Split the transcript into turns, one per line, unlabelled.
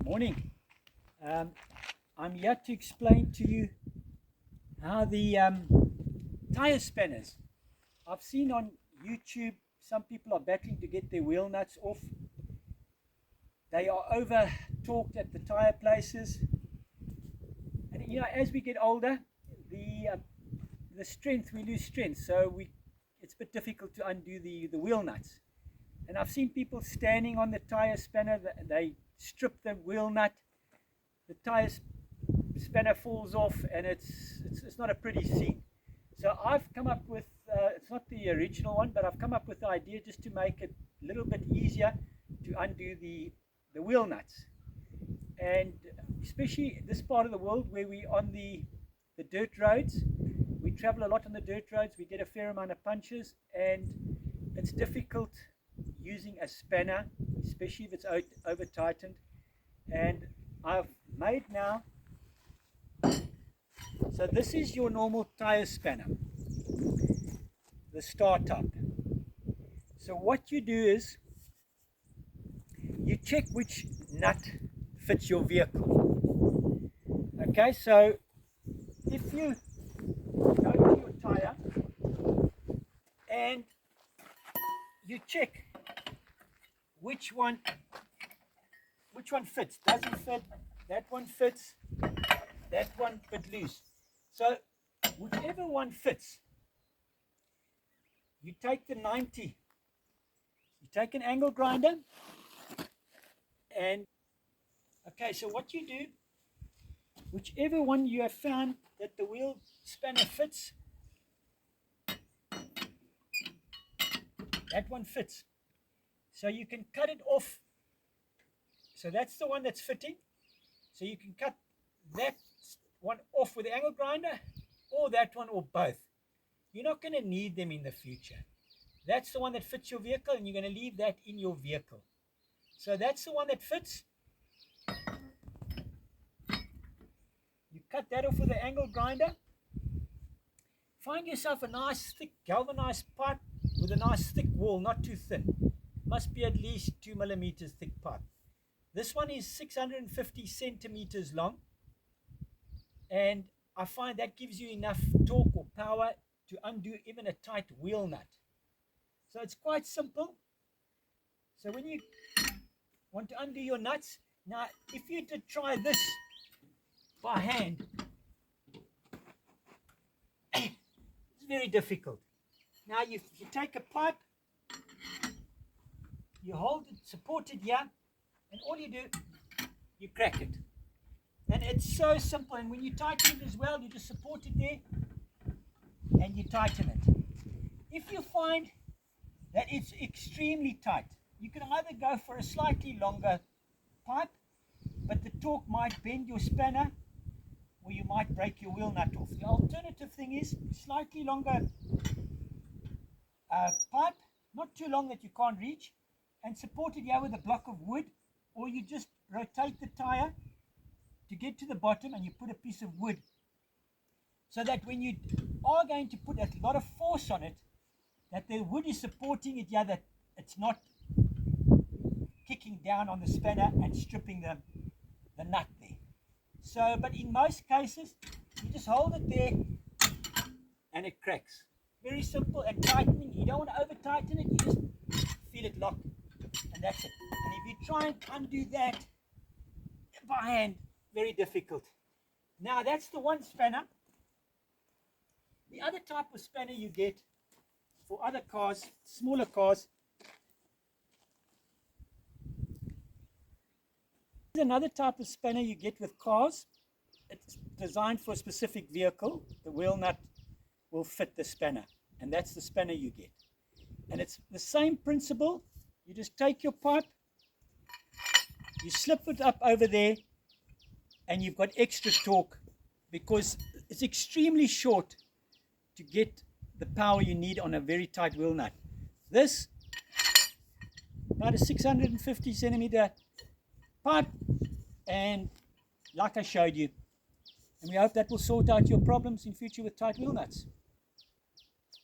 Morning. I'm here to explain to you how the tire spanners. I've seen on YouTube some people are battling to get their wheel nuts off. They are over torqued at the tire places, and as we get older, the strength, we lose strength, so it's a bit difficult to undo the wheel nuts. And I've seen people standing on the tire spanner. They strip the wheel nut, the tire spanner falls off, and it's not a pretty scene. So I've come up with, it's not the original one, but I've come up with the idea just to make it a little bit easier to undo the wheel nuts. And especially this part of the world where we're on the dirt roads, we travel a lot on the dirt roads, we get a fair amount of punches, and it's difficult using a spanner, especially if it's over tightened. And I've made now, so this is your normal tire spanner, the star top. So what you do is you check which nut fits your vehicle. Okay, so if you go to your tire and you check which one fits, doesn't fit, that one fits, that one bit loose. So whichever one fits, you take the 90, you take an angle grinder, and okay, so what you do, whichever one you have found that the wheel spanner fits, that one fits. So you can cut it off. So that's the one that's fitting. So you can cut that one off with the angle grinder, or that one, or both. You're not going to need them in the future. That's the one that fits your vehicle, and you're going to leave that in your vehicle. So that's the one that fits. You cut that off with the angle grinder. Find yourself a nice thick galvanized pipe with a nice thick wall, not too thin. Must be at least 2 millimeters thick pipe. This one is 650 centimeters long, and I find that gives you enough torque or power to undo even a tight wheel nut. So it's quite simple. So when you want to undo your nuts, now if you did try this by hand, it's very difficult. Now you take a pipe, you hold it, support it here, and all you do, you crack it. And it's so simple. And when you tighten it as well, you just support it there and you tighten it. If you find that it's extremely tight, you can either go for a slightly longer pipe, but the torque might bend your spanner, or you might break your wheel nut off. The alternative thing is slightly longer pipe, not too long that you can't reach, and support it here with a block of wood, or you just rotate the tire to get to the bottom and you put a piece of wood, so that when you are going to put a lot of force on it, that the wood is supporting it here, that it's not kicking down on the spanner and stripping the nut there. So, but in most cases, you just hold it there and it cracks. Very simple. And tightening, you don't want to over tighten it, you just feel it lock, and that's it. And if you try and undo that by hand, very difficult. Now that's the one spanner. The other type of spanner you get for other cars, smaller cars, is another type of spanner you get with cars. It's designed for a specific vehicle. The wheel nut will fit the spanner, and that's the spanner you get. And it's the same principle. You just take your pipe, you slip it up over there, and you've got extra torque, because it's extremely short to get the power you need on a very tight wheel nut. This, about a 650 centimeter pipe, and like I showed you, and we hope that will sort out your problems in future with tight wheel nuts.